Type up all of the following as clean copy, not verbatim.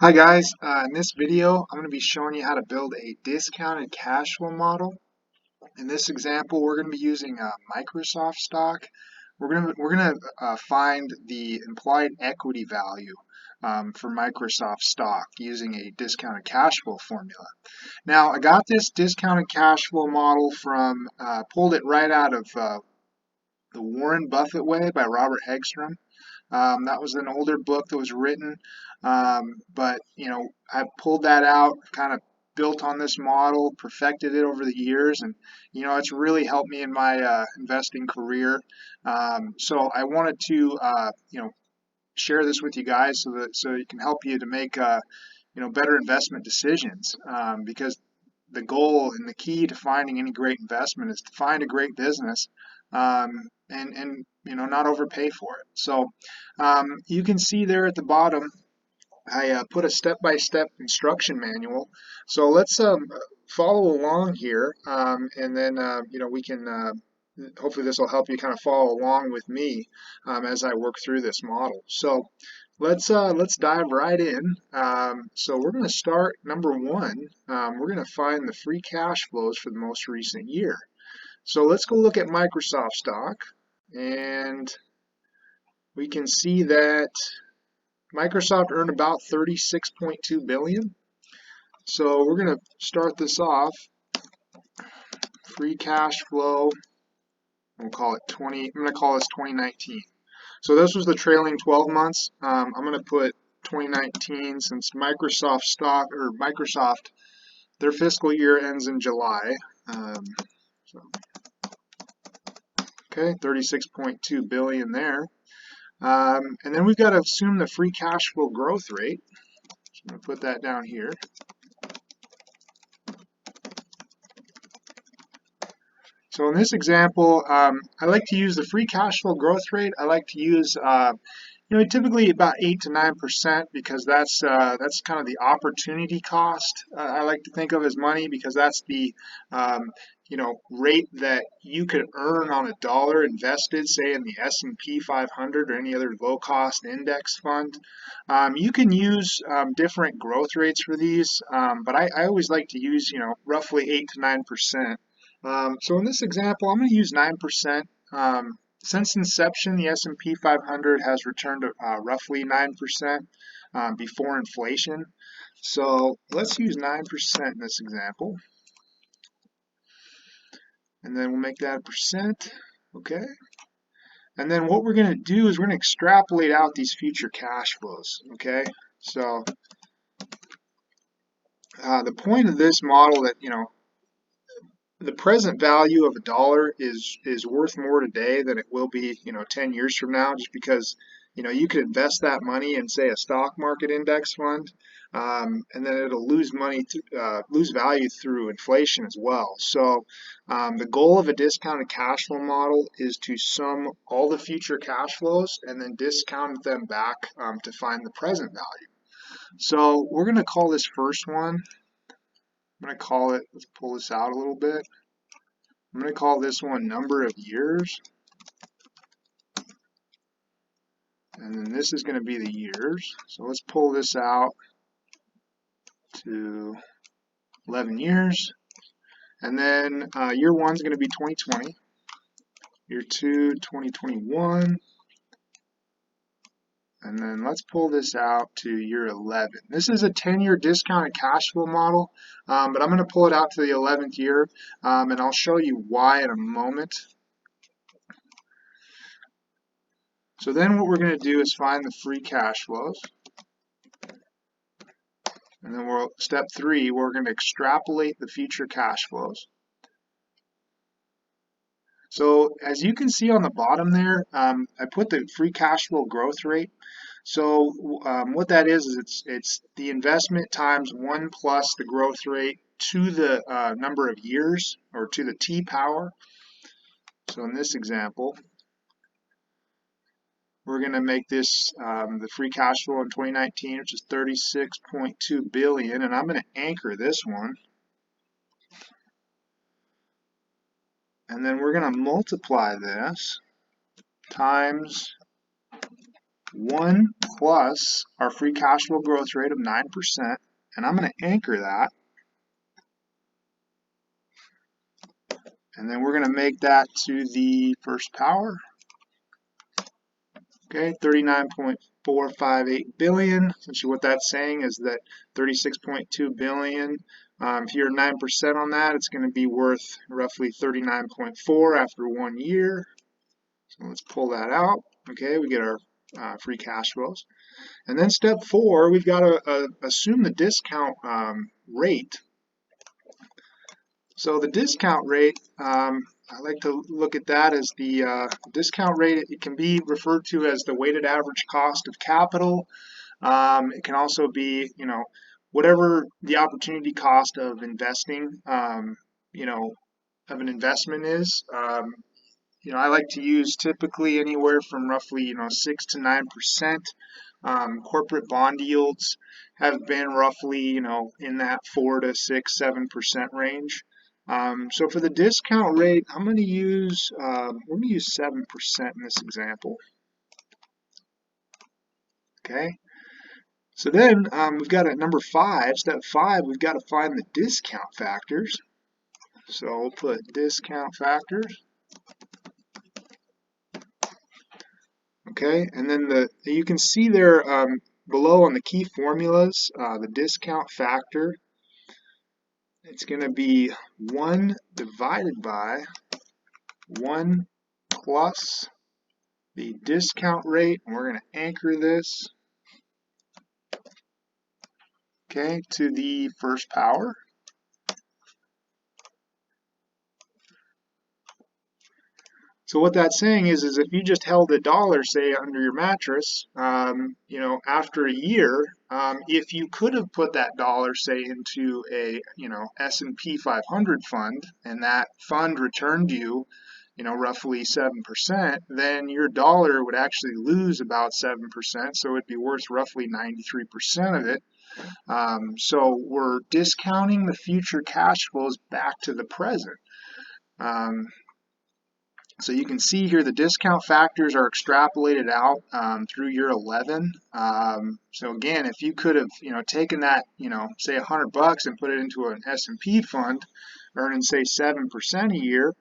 Hi guys, in this video I'm going to be showing you how to build a discounted cash flow model. In this example we're going to be using Microsoft stock. We're going to find the implied equity value for Microsoft stock using a discounted cash flow formula. Now I got this discounted cash flow model from pulled it right out of The Warren Buffett Way by Robert Hagstrom. That was an older book that was written, but I pulled that out, kind of built on this model, perfected it over the years, and it's really helped me in my investing career. So I wanted to share this with you guys so it can help you to make better investment decisions, because the goal and the key to finding any great investment is to find a great business, and not overpay for it. So you can see there at the bottom I put a step-by-step instruction manual. So let's follow along here, and then we can hopefully this will help you kind of follow along with me as I work through this model. So let's dive right in. So we're going to start number one. We're going to find the free cash flows for the most recent year. So let's go look at Microsoft stock, and we can see that Microsoft earned about 36.2 billion. So we're going to start this off. Free cash flow, we'll call it 20. I'm going to call this 2019. So this was the trailing 12 months. I'm going to put 2019 since Microsoft, their fiscal year ends in July. So, okay, 36.2 billion there. And then we've got to assume the free cash flow growth rate. So I'm going to put that down here. So in this example, I like to use the free cash flow growth rate. I like to use typically about 8 to 9%, because that's kind of the opportunity cost. I like to think of as money, because that's the rate that you could earn on a dollar invested, say in the S&P 500 or any other low-cost index fund. You can use different growth rates for these, but I always like to use roughly 8 to 9%. So in this example, I'm going to use 9%. Since inception, the S&P 500 has returned roughly 9% before inflation. So let's use 9% in this example. And then we'll make that a percent. Okay. And then what we're going to do is we're going to extrapolate out these future cash flows. Okay. So the point of this model that, the present value of a dollar is worth more today than it will be 10 years from now, just because you could invest that money in, say, a stock market index fund, and then it'll lose value through inflation as well. So the goal of a discounted cash flow model is to sum all the future cash flows and then discount them back to find the present value. So we're going to call this first one, I'm going to call it, let's pull this out a little bit. I'm going to call this one number of years. And then this is going to be the years. So let's pull this out to 11 years. And then year one is going to be 2020. Year two, 2021. And then let's pull this out to year 11. This is a 10-year discounted cash flow model, but I'm going to pull it out to the 11th year, and I'll show you why in a moment. So then what we're going to do is find the free cash flows. And then step 3, we're going to extrapolate the future cash flows. So as you can see on the bottom there, I put the free cash flow growth rate. So what that is it's the investment times 1 plus the growth rate to the number of years, or to the t power. So in this example, we're going to make this the free cash flow in 2019, which is 36.2 billion, and I'm going to anchor this one. And then we're going to multiply this times 1 plus our free cash flow growth rate of 9%, and I'm going to anchor that. And then we're going to make that to the first power. Okay, 39.458 billion. Essentially what that's saying is that 36.2 billion, if you're 9% on that, it's going to be worth roughly 39.4 after 1 year. So let's pull that out. Okay, we get our free cash flows. And then step 4, we've got to assume the discount rate. So the discount rate, I like to look at that as the discount rate. It can be referred to as the weighted average cost of capital. It can also be, whatever the opportunity cost of investing, of an investment is. I like to use typically anywhere from roughly, 6 to 9%. Corporate bond yields have been roughly, in that 4 to 6, 7% range. So for the discount rate, I'm going to use 7% in this example. Okay. So then we've got at number 5, step 5, we've got to find the discount factors. So we'll put discount factors. Okay, and then you can see there below on the key formulas, the discount factor. It's going to be 1 divided by 1 plus the discount rate, and we're going to anchor this, okay, to the first power. So what that's saying is if you just held $1, say, under your mattress, after a year, if you could have put that dollar, say, into a, S&P 500 fund, and that fund returned you, roughly 7%, then your dollar would actually lose about 7%, so it'd be worth roughly 93% of it. So we're discounting the future cash flows back to the present. So you can see here the discount factors are extrapolated out through year 11. So again, if you could have, taken that, say $100 and put it into an S&P fund, earning say 7% a year,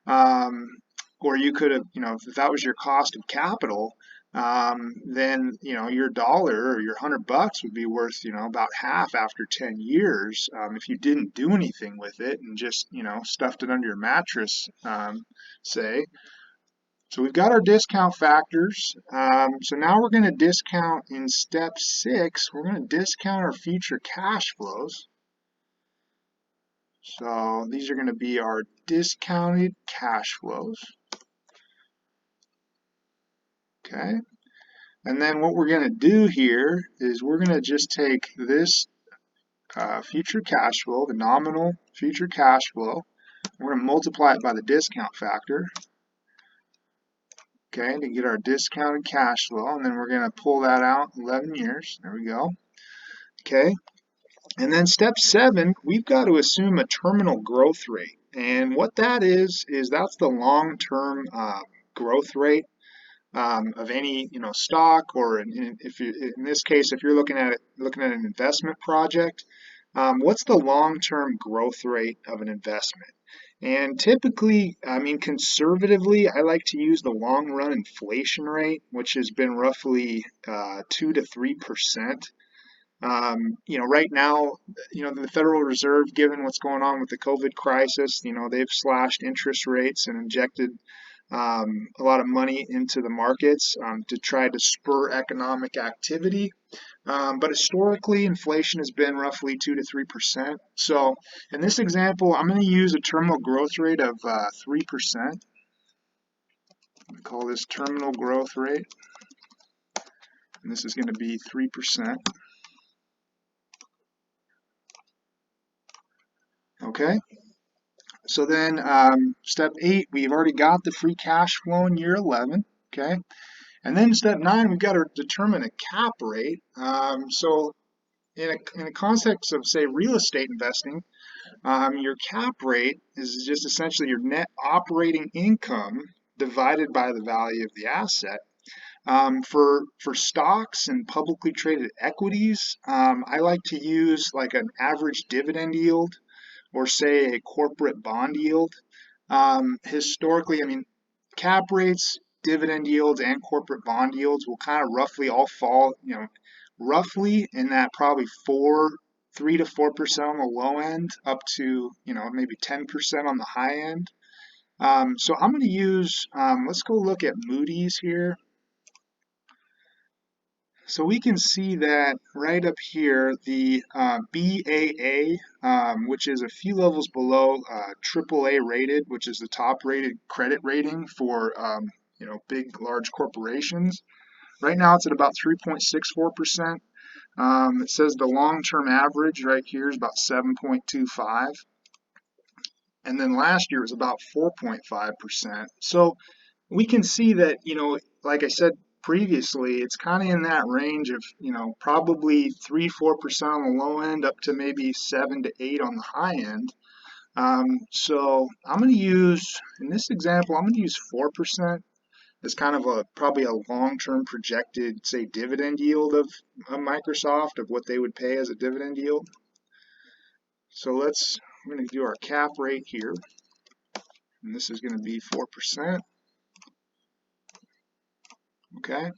or you could have, if that was your cost of capital, then your dollar or your $100 would be worth about half after 10 years if you didn't do anything with it and just stuffed it under your mattress, say. So we've got our discount factors. So now we're going to discount in step 6. We're going to discount our future cash flows. So these are going to be our discounted cash flows. Okay. And then what we're going to do here is we're going to just take this future cash flow, the nominal future cash flow, we're going to multiply it by the discount factor, okay, to get our discounted cash flow, and then we're going to pull that out 11 years. There we go. Okay. And then step 7, we've got to assume a terminal growth rate. And what that is that's the long-term growth rate of any stock, or in this case, if you're looking at an investment project, what's the long-term growth rate of an investment? And typically, conservatively, I like to use the long-run inflation rate, which has been roughly 2 to 3%. Right now, the Federal Reserve, given what's going on with the COVID crisis, they've slashed interest rates and injected a lot of money into the markets to try to spur economic activity. But historically, inflation has been roughly 2 to 3%. So in this example, I'm going to use a terminal growth rate of 3%. We call this terminal growth rate. And this is going to be 3%. Okay. So then step 8, we've already got the free cash flow in year 11. Okay. And then step 9, we've got to determine a cap rate. So in a context of, say, real estate investing, your cap rate is just essentially your net operating income divided by the value of the asset. For stocks and publicly traded equities, I like to use like an average dividend yield or say a corporate bond yield. Historically, I mean, cap rates, dividend yields, and corporate bond yields will kind of roughly all fall, roughly in that probably 3 to 4% on the low end, up to maybe 10% on the high end. So I'm going to use, let's go look at Moody's here. So we can see that right up here, the BAA, which is a few levels below AAA rated, which is the top rated credit rating for big, large corporations. Right now it's at about 3.64%. It says the long-term average right here is about 7.25. And then last year was about 4.5%. So we can see that, like I said previously, it's kind of in that range of, probably 3-4% on the low end up to maybe 7 to 8 on the high end. So I'm going to use, in this example, I'm going to use 4% as kind of probably a long-term projected, say, dividend yield of Microsoft, of what they would pay as a dividend yield. So I'm going to do our cap rate here, and this is going to be 4%. Okay.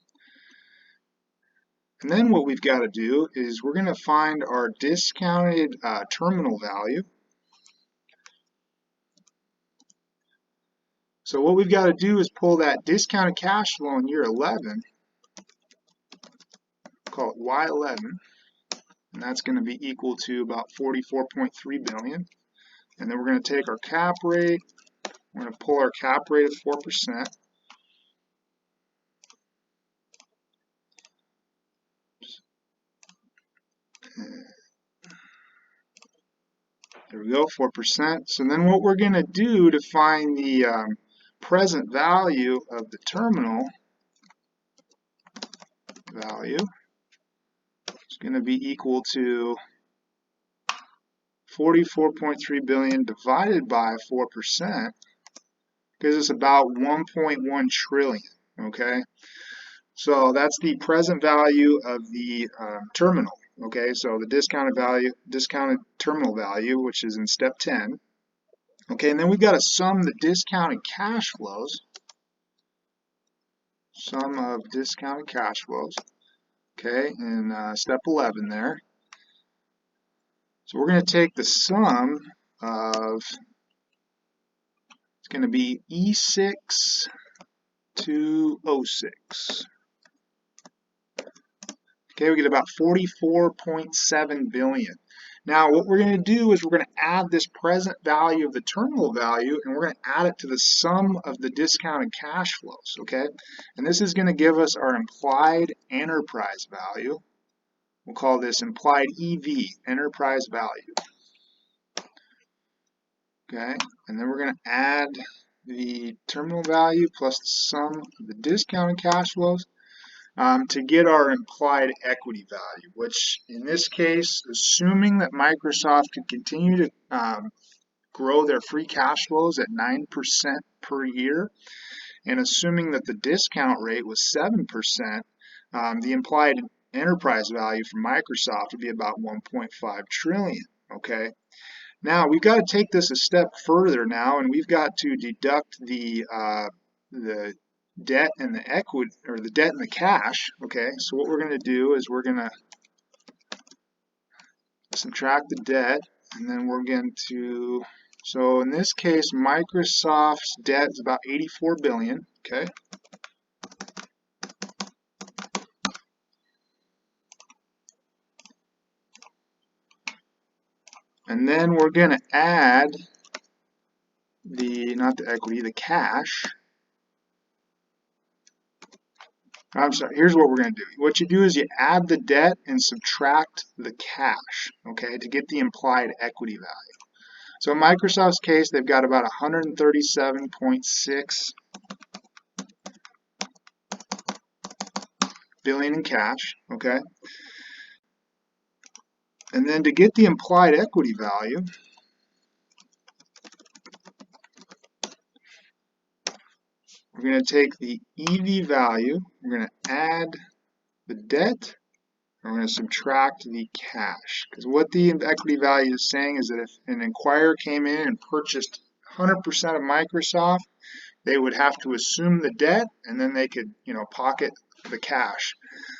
And then what we've got to do is we're going to find our discounted terminal value. So what we've got to do is pull that discounted cash flow in year 11, call it Y11, and that's going to be equal to about 44.3 billion. And then we're going to take our cap rate, we're going to pull our cap rate of 4%. There we go, 4%. So then what we're going to do to find the present value of the terminal value is going to be equal to 44.3 billion divided by 4%, gives us about 1.1 trillion. Okay, so that's the present value of the terminal. Okay, so the discounted terminal value, which is in step 10. Okay, and then we've got to sum the discounted cash flows. Sum of discounted cash flows. Okay, in step 11 there. So we're going to take the sum of, it's going to be E6 to O6. Okay, we get about 44.7 billion. Now what we're going to do is we're going to add this present value of the terminal value, and we're going to add it to the sum of the discounted cash flows, okay? And this is going to give us our implied enterprise value. We'll call this implied EV, enterprise value. Okay, and then we're going to add the terminal value plus the sum of the discounted cash flows to get our implied equity value, which in this case, assuming that Microsoft could continue to grow their free cash flows at 9% per year, and assuming that the discount rate was 7%, the implied enterprise value for Microsoft would be about 1.5 trillion. Okay. Now we've got to take this a step further now, and we've got to deduct the debt and the equity, or the debt and the cash. Okay, so what we're going to do is we're going to subtract the debt, and then we're going to, so in this case, Microsoft's debt is about 84 billion. Okay. And then we're going to add not the equity, the cash. I'm sorry, here's what we're going to do. What you do is you add the debt and subtract the cash, okay, to get the implied equity value. So in Microsoft's case, they've got about 137.6 billion in cash, okay? And then to get the implied equity value, we're going to take the EV value, we're going to add the debt, and we're going to subtract the cash. Because what the equity value is saying is that if an acquirer came in and purchased 100% of Microsoft, they would have to assume the debt and then they could, pocket the cash.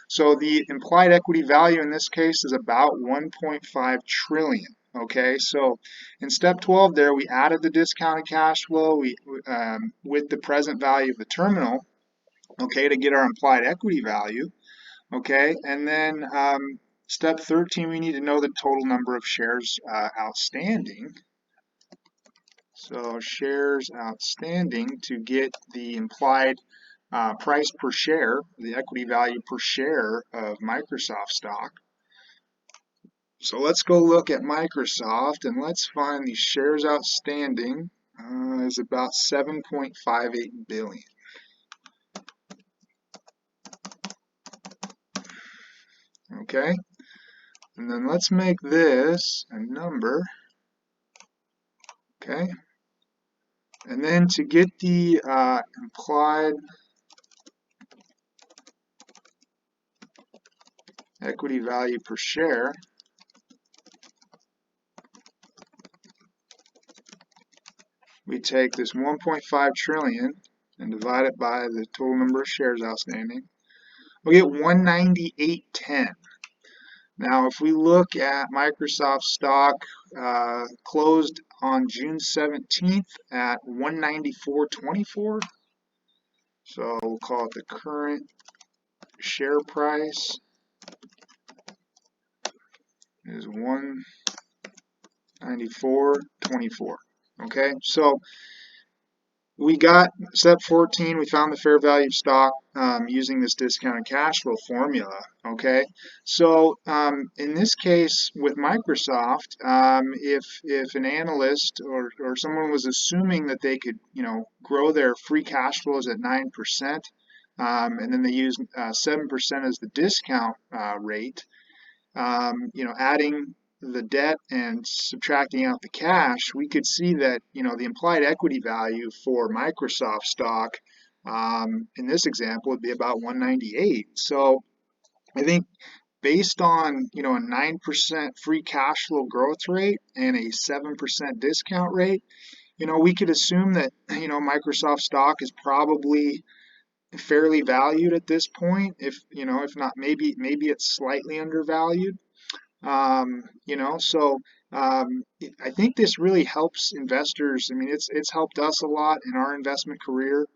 So the implied equity value in this case is about 1.5 trillion. Okay, so in step 12 there, we added the discounted cash flow with the present value of the terminal, okay, to get our implied equity value. Okay, and then step 13, we need to know the total number of shares outstanding. So shares outstanding to get the implied price per share, the equity value per share of Microsoft stock. So let's go look at Microsoft and let's find the shares outstanding is about 7.58 billion. Okay, and then let's make this a number. Okay, and then to get the implied equity value per share, we take this 1.5 trillion and divide it by the total number of shares outstanding. We get 198.10. Now, if we look at Microsoft stock closed on June 17th at 194.24. So we'll call it the current share price is 194.24. Okay, so we got step 14, we found the fair value of stock using this discounted cash flow formula. Okay, so in this case with Microsoft, if an analyst or someone was assuming that they could grow their free cash flows at 9%, and then they use 7% as the discount rate, adding the debt and subtracting out the cash, we could see that the implied equity value for Microsoft stock in this example would be about 198. So I think based on a 9% free cash flow growth rate and a 7% discount rate, we could assume that Microsoft stock is probably fairly valued at this point. If not, maybe it's slightly undervalued. So I think this really helps investors. I mean, it's helped us a lot in our investment career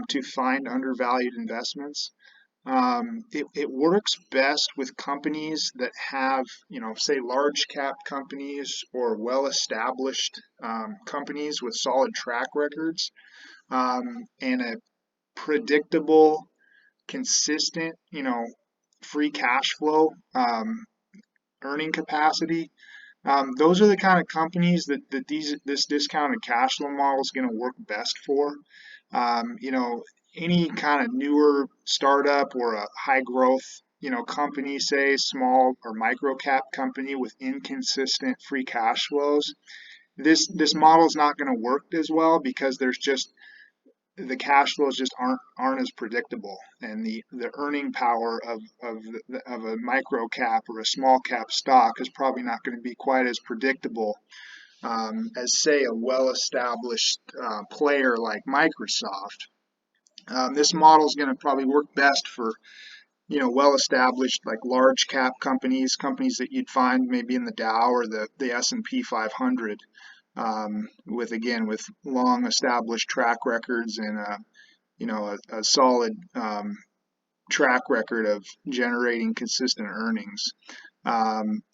to find undervalued investments. It works best with companies that have, say large cap companies or well-established companies with solid track records and a predictable, consistent, free cash flow earning capacity. Those are the kind of companies that this discounted cash flow model is going to work best for. Any kind of newer startup or a high growth company, say small or micro cap company with inconsistent free cash flows, this model is not going to work as well because there's just the cash flows just aren't as predictable, and the earning power of a micro cap or a small cap stock is probably not going to be quite as predictable as say a well-established player like Microsoft. This model is going to probably work best for well-established like large cap companies that you'd find maybe in the Dow or the S&P 500. With long established track records and a solid track record of generating consistent earnings.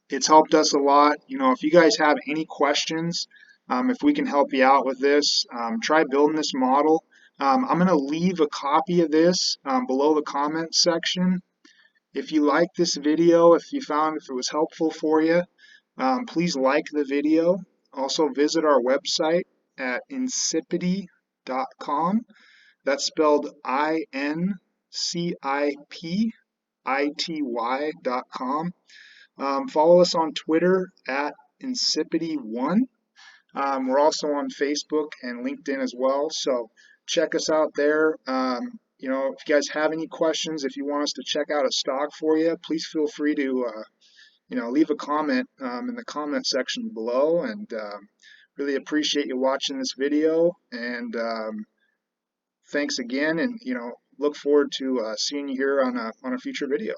It's helped us a lot. If you guys have any questions, if we can help you out with this, try building this model. I'm going to leave a copy of this below the comment section. If you like this video, if it was helpful for you, please like the video. Also visit our website at incipity.com. That's spelled INCIPITY.com. Follow us on Twitter at Incipity1. We're also on Facebook and LinkedIn as well. So check us out there. If you guys have any questions, if you want us to check out a stock for you, please feel free to leave a comment in the comment section below. And really appreciate you watching this video. And thanks again. And look forward to seeing you here on a future video.